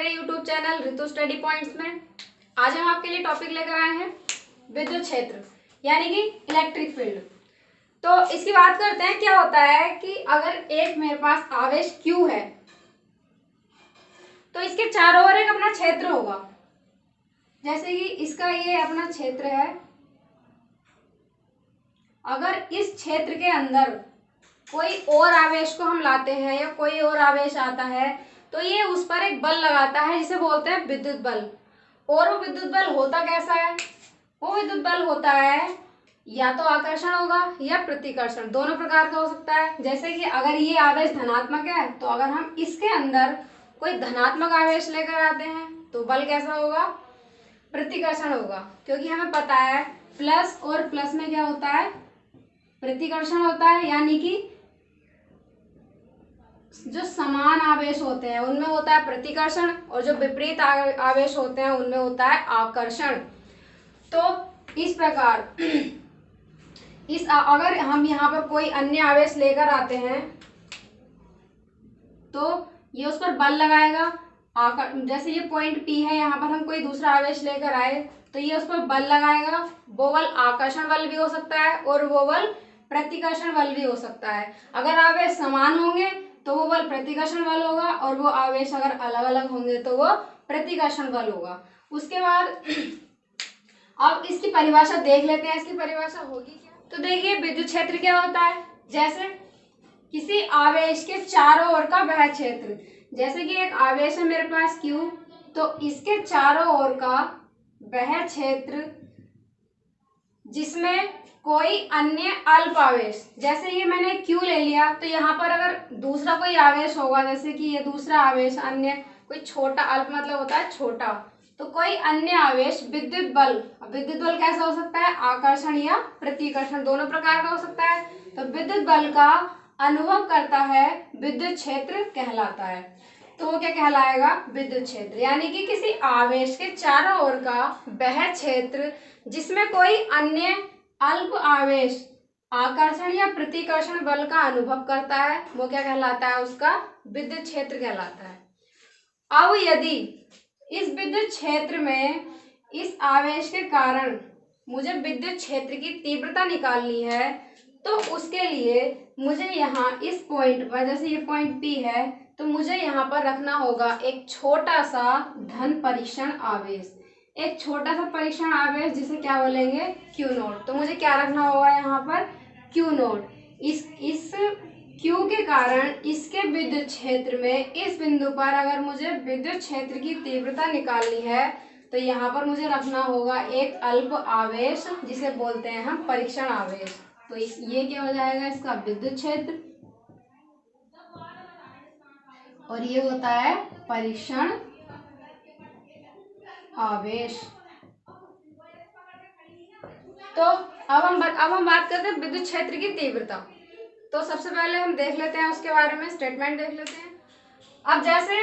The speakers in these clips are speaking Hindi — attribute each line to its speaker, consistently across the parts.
Speaker 1: मेरे YouTube चैनल ऋतु स्टडी पॉइंट्स में। आज हम आपके लिए टॉपिक लेकर आए हैं विद्युत क्षेत्र यानी कि इलेक्ट्रिक फील्ड। तो इसकी बात करते हैं। क्या होता है कि अगर एक मेरे पास आवेश Q है तो इसके चारों ओर एक अपना क्षेत्र होगा। जैसे कि इसका ये अपना क्षेत्र है। अगर इस क्षेत्र के अंदर कोई और आवेश को हम लाते हैं या कोई और आवेश आता है तो ये उस पर एक बल लगाता है जिसे बोलते हैं विद्युत बल। और वो विद्युत बल होता कैसा है? वो विद्युत बल होता है या तो आकर्षण होगा या प्रतिकर्षण, दोनों प्रकार का हो सकता है। जैसे कि अगर ये आवेश धनात्मक है तो अगर हम इसके अंदर कोई धनात्मक आवेश लेकर आते हैं तो बल कैसा होगा? प्रतिकर्षण होगा, क्योंकि हमें पता है प्लस और प्लस में क्या होता है? प्रतिकर्षण होता है। यानी कि जो समान आवेश होते हैं उनमें होता है प्रतिकर्षण और जो विपरीत आवेश होते हैं उनमें होता है आकर्षण। तो इस प्रकार अगर हम यहाँ पर कोई अन्य आवेश लेकर आते हैं तो ये उस पर बल लगाएगा। जैसे ये पॉइंट P है, यहाँ पर हम कोई दूसरा आवेश लेकर आए तो ये उस पर बल लगाएगा। वो बल आकर्षण बल भी हो सकता है और वो बल प्रतिकर्षण बल भी हो सकता है। अगर आवेश समान होंगे तो वो बल प्रतिकर्षण बल होगा और वो आवेश अगर अलग अलग होंगे तो वो प्रतिकर्षण बल होगा। उसके बाद अब इसकी परिभाषा देख लेते हैं। इसकी परिभाषा होगी क्या? तो देखिए विद्युत क्षेत्र क्या होता है। जैसे किसी आवेश के चारों ओर का वह क्षेत्र, जैसे कि एक आवेश है मेरे पास Q, तो इसके चारों ओर का वह क्षेत्र जिसमें कोई अन्य अल्प आवेश, जैसे ये मैंने Q ले लिया तो यहाँ पर अगर दूसरा कोई आवेश होगा, जैसे कि ये दूसरा आवेश अन्य कोई छोटा, अल्प मतलब होता है छोटा, तो कोई अन्य आवेश विद्युत बल कैसा हो सकता है? आकर्षण या प्रतिकर्षण, दोनों प्रकार का हो सकता है। तो विद्युत बल का अनुभव करता है विद्युत क्षेत्र कहलाता है। तो वो क्या कहलाएगा? विद्युत क्षेत्र। यानी कि किसी आवेश के चारों ओर का वह क्षेत्र जिसमें कोई अन्य अल्प आवेश आकर्षण या प्रतिकर्षण बल का अनुभव करता है वो क्या कहलाता है? उसका विद्युत क्षेत्र कहलाता है। अब यदि इस विद्युत क्षेत्र में इस आवेश के कारण मुझे विद्युत क्षेत्र की तीव्रता निकालनी है तो उसके लिए मुझे यहाँ इस पॉइंट पर, जैसे ये पॉइंट P है, तो मुझे यहाँ पर रखना होगा एक छोटा सा धन परीक्षण आवेश, एक छोटा सा परीक्षण आवेश जिसे क्या बोलेंगे? Q note. तो मुझे क्या रखना होगा यहाँ पर? Q note. इस Q के कारण इसके विद्युत क्षेत्र में इस बिंदु पर अगर मुझे विद्युत क्षेत्र की तीव्रता निकालनी है तो यहाँ पर मुझे रखना होगा एक अल्प आवेश जिसे बोलते हैं हम परीक्षण आवेश। तो ये क्या हो जाएगा? इसका विद्युत क्षेत्र, और ये होता है परीक्षण आवेश। तो अब हम बात करते हैं विद्युत क्षेत्र की तीव्रता। तो सबसे पहले हम देख लेते हैं उसके बारे में, स्टेटमेंट देख लेते हैं। अब जैसे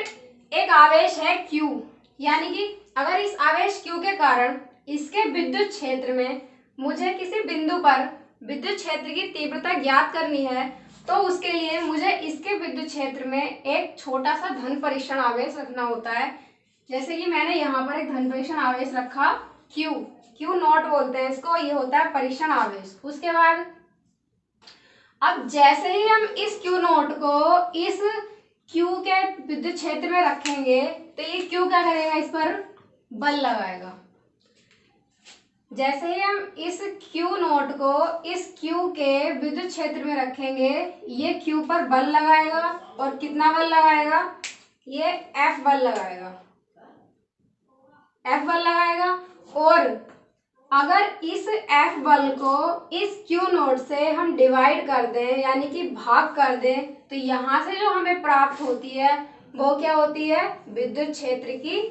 Speaker 1: एक आवेश है Q, यानी कि अगर इस आवेश Q के कारण इसके विद्युत क्षेत्र में मुझे किसी बिंदु पर विद्युत क्षेत्र की तीव्रता ज्ञात करनी है तो उसके लिए मुझे इसके विद्युत क्षेत्र में एक छोटा सा धन परीक्षण आवेश रखना होता है। जैसे कि मैंने यहाँ पर एक धन परीक्षण आवेश रखा Q नॉट बोलते हैं इसको, ये होता है परीक्षण आवेश। उसके बाद अब जैसे ही हम इस Q नोट को इस Q के विद्युत क्षेत्र में रखेंगे तो ये Q क्या करेगा? इस पर बल लगाएगा। जैसे ही हम इस Q नोट को इस Q के विद्युत क्षेत्र में रखेंगे ये Q पर बल लगाएगा। और कितना बल लगाएगा? ये F बल लगाएगा, F बल लगाएगा। और अगर इस F बल को इस Q नोट से हम डिवाइड कर दें यानी कि भाग कर दें तो यहाँ से जो हमें प्राप्त होती है वो क्या होती है? विद्युत क्षेत्र की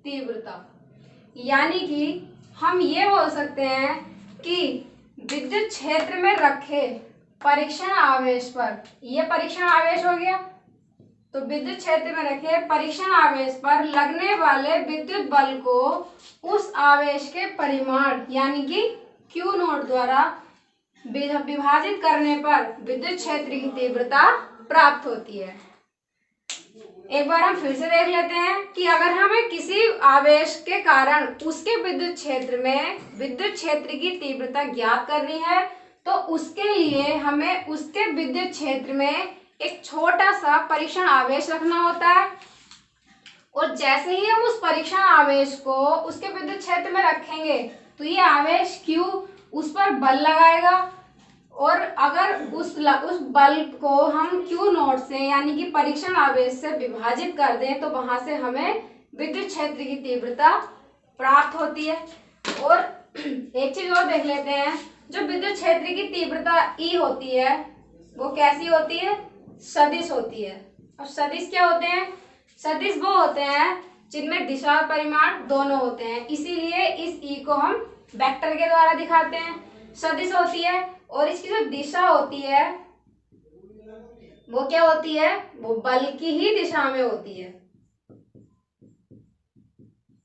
Speaker 1: तीव्रता। यानी कि हम ये बोल सकते हैं कि विद्युत क्षेत्र में रखे परीक्षण आवेश पर, ये परीक्षण आवेश हो गया, तो विद्युत क्षेत्र में रखे परीक्षण आवेश पर लगने वाले विद्युत बल को उस आवेश के परिमाण यानी कि Q नोट द्वारा विभाजित करने पर विद्युत क्षेत्र की तीव्रता प्राप्त होती है। एक बार हम फिर से देख लेते हैं कि अगर हमें किसी आवेश के कारण उसके विद्युत क्षेत्र की तीव्रता ज्ञात करनी है तो उसके लिए हमें उसके विद्युत क्षेत्र में एक छोटा सा परीक्षण आवेश रखना होता है। और जैसे ही हम उस परीक्षण आवेश को उसके विद्युत क्षेत्र में रखेंगे तो ये आवेश Q उस पर बल लगाएगा और अगर उस बल को हम Q नॉट से यानी कि परीक्षण आवेश से विभाजित कर दें तो वहां से हमें विद्युत क्षेत्र की तीव्रता प्राप्त होती है। और एक चीज और देख लेते हैं, जो विद्युत क्षेत्र की तीव्रता E होती है वो कैसी होती है, सदिश होती है। और सदिश क्या होते हैं, सदिश वो होते हैं जिनमें दिशा और परिमाण दोनों होते हैं, इसीलिए इस E को हम वेक्टर के द्वारा दिखाते हैं। सदिश होती है और इसकी जो दिशा होती है वो क्या होती है, वो बल की ही दिशा में होती है।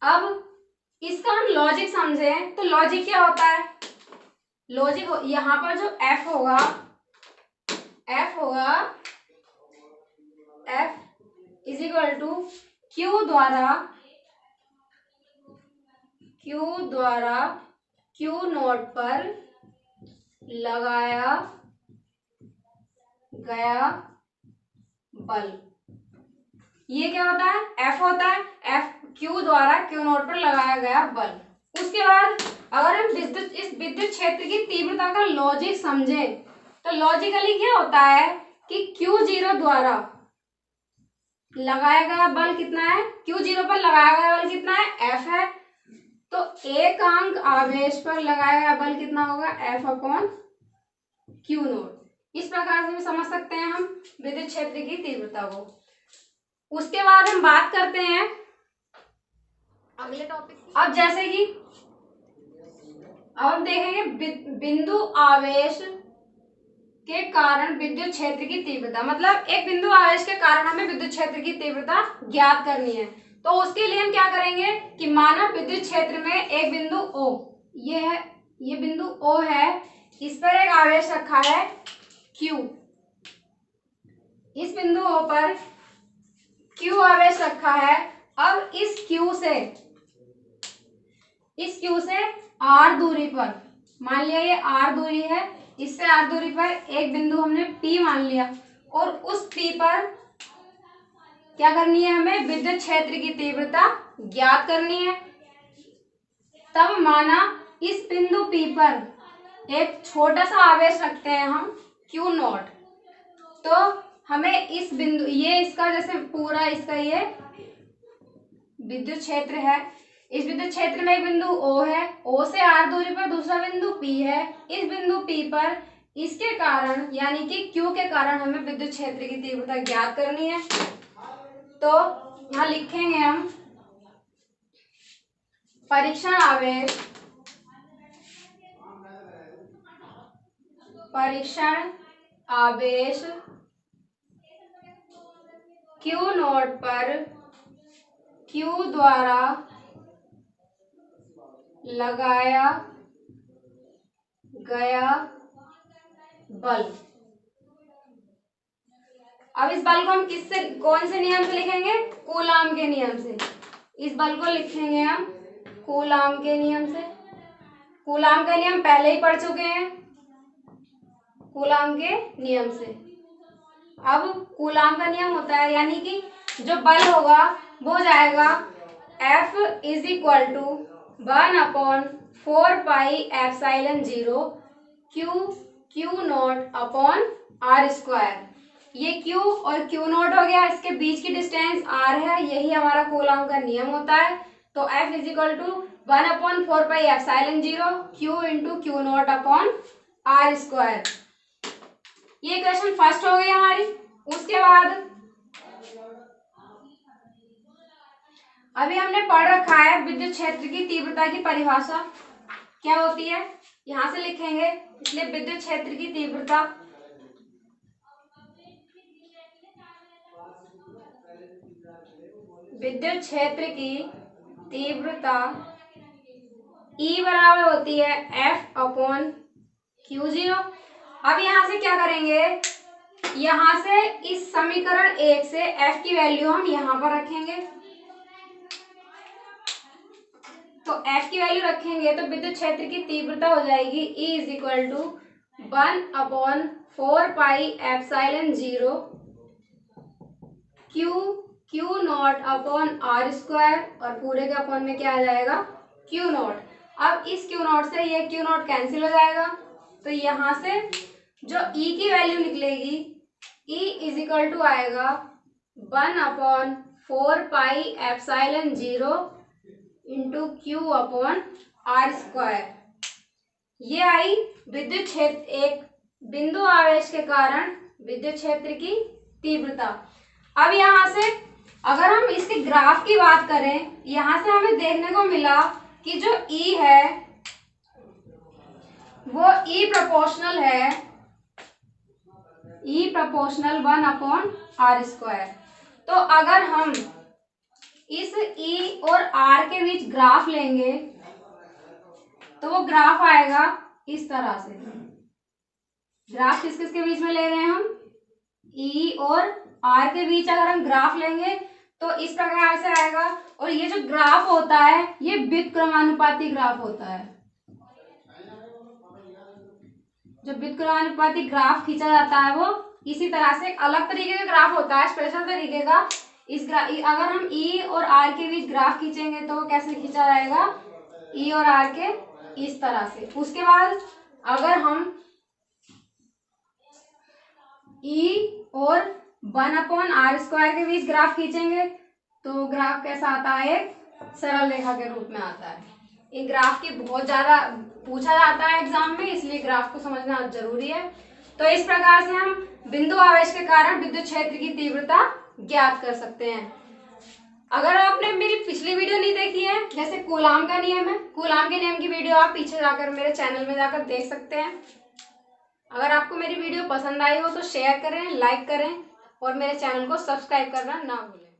Speaker 1: अब इसका हम लॉजिक समझें तो लॉजिक क्या होता है, लॉजिक यहाँ पर जो F होगा F is equal to Q द्वारा Q नॉट पर लगाया गया बल। ये क्या होता है, F होता है, F Q द्वारा Q नॉट पर लगाया गया बल। उसके बाद अगर हम इस विद्युत क्षेत्र की तीव्रता का लॉजिक समझे तो लॉजिकली क्या होता है कि Q0 द्वारा लगाया गया बल कितना है, Q0 पर लगाया गया बल कितना है, F है। तो एकांक आवेश पर लगाया गया बल कितना होगा, F अपॉन Q नॉट। इस प्रकार से भी समझ सकते हैं हम विद्युत क्षेत्र की तीव्रता को। उसके बाद हम बात करते हैं अगले टॉपिक की। अब जैसे कि अब हम देखेंगे बिंदु आवेश के कारण विद्युत क्षेत्र की तीव्रता, मतलब एक बिंदु आवेश के कारण हमें विद्युत क्षेत्र की तीव्रता ज्ञात करनी है। तो उसके लिए हम क्या करेंगे कि माना विद्युत क्षेत्र में एक बिंदु O, ये है, ये बिंदु O है, इस पर एक आवेश रखा है Q। इस बिंदु O पर Q आवेश रखा है। अब इस Q से R दूरी पर, मान लिया ये R दूरी है, इससे R दूरी पर एक बिंदु हमने P मान लिया और उस P पर क्या करनी है, हमें विद्युत क्षेत्र की तीव्रता ज्ञात करनी है। तब माना इस बिंदु P पर एक छोटा सा आवेश रखते हैं हम Q नॉट, तो हमें इस बिंदु, ये इसका जैसे पूरा इसका ये विद्युत क्षेत्र है, इस विद्युत क्षेत्र में एक बिंदु O है, O से R दूरी पर दूसरा बिंदु P है। इस बिंदु P पर इसके कारण यानी कि Q के कारण हमें विद्युत क्षेत्र की तीव्रता ज्ञात करनी है। तो यहाँ लिखेंगे हम परीक्षण आवेश Q नॉट पर Q द्वारा लगाया गया बल। अब इस बल को हम किससे, कौन से नियम से लिखेंगे, कूलाम के नियम से। इस बल को लिखेंगे हम कूलाम के नियम से। कूलाम का नियम पहले ही पढ़ चुके हैं, कूलाम के नियम से। अब कूलाम का नियम होता है यानी कि जो बल होगा वो जाएगा F is equal to 1/4 pi epsilon 0 Q not upon R square. ये Q और Q नॉट हो गया, इसके बीच की डिस्टेंस R है, यही हमारा कूलाम का नियम होता है। तो F is equal to 1/4 pi epsilon 0 Q into Q not upon R square. ये क्वेश्चन फर्स्ट हो गई हमारी। उसके बाद अभी हमने पढ़ रखा है विद्युत क्षेत्र की तीव्रता की परिभाषा क्या होती है, यहां से लिखेंगे। इसलिए विद्युत क्षेत्र की तीव्रता E बराबर होती है F अपॉन Q0। अब यहां से क्या करेंगे यहाँ से इस समीकरण 1 से F की वैल्यू हम यहाँ पर रखेंगे। तो F की वैल्यू रखेंगे तो विद्युत क्षेत्र की तीव्रता हो जाएगी E is equal to 1/4πε0 Q not upon R square, और पूरे के अपॉन में क्या आ जाएगा Q नॉट। अब इस Q नॉट से ये Q नॉट कैंसिल हो जाएगा, तो यहाँ से जो E की वैल्यू निकलेगी E इज इक्वल टू आएगा 1/4πε0 into Q upon R square. ये आई विद्युत क्षेत्र, एक बिंदु आवेश के कारण विद्युत क्षेत्र की तीव्रता। अब यहाँ से अगर हम इसके ग्राफ की बात करें, यहाँ से हमें देखने को मिला कि जो E है वो E प्रोपोर्शनल है, E प्रोपोर्शनल 1/R स्क्वायर। तो अगर हम इस E और R के बीच ग्राफ लेंगे तो वो ग्राफ आएगा इस तरह से। ग्राफ किस किस के बीच में ले रहे हैं हम, E और R के बीच अगर हम ग्राफ लेंगे तो इस प्रकार से आएगा। और ये जो ग्राफ होता है ये व्युत्क्रमानुपाती ग्राफ होता है। जो व्युत्क्रमानुपाती ग्राफ खींचा जाता है वो इसी तरह से अलग तरीके का ग्राफ होता है, स्पेशल तरीके का। अगर हम E और R के बीच ग्राफ खींचेंगे तो वो कैसे खींचा जाएगा, E और R के इस तरह से। उसके बाद अगर हम E और 1/R स्क्वायर के बीच ग्राफ खींचेंगे तो ग्राफ कैसा आता है, एक सरल रेखा के रूप में आता है। इन ग्राफ की बहुत ज्यादा पूछा जाता है एग्जाम में, इसलिए ग्राफ को समझना जरूरी है। तो इस प्रकार से हम बिंदु आवेश के कारण विद्युत क्षेत्र की तीव्रता ज्ञात कर सकते हैं। अगर आपने मेरी पिछली वीडियो नहीं देखी है, जैसे कूलाम का नियम है, कूलाम के नियम की वीडियो आप पीछे जाकर मेरे चैनल में जाकर देख सकते हैं। अगर आपको मेरी वीडियो पसंद आई हो तो शेयर करें, लाइक करें और मेरे चैनल को सब्सक्राइब करना ना भूलें।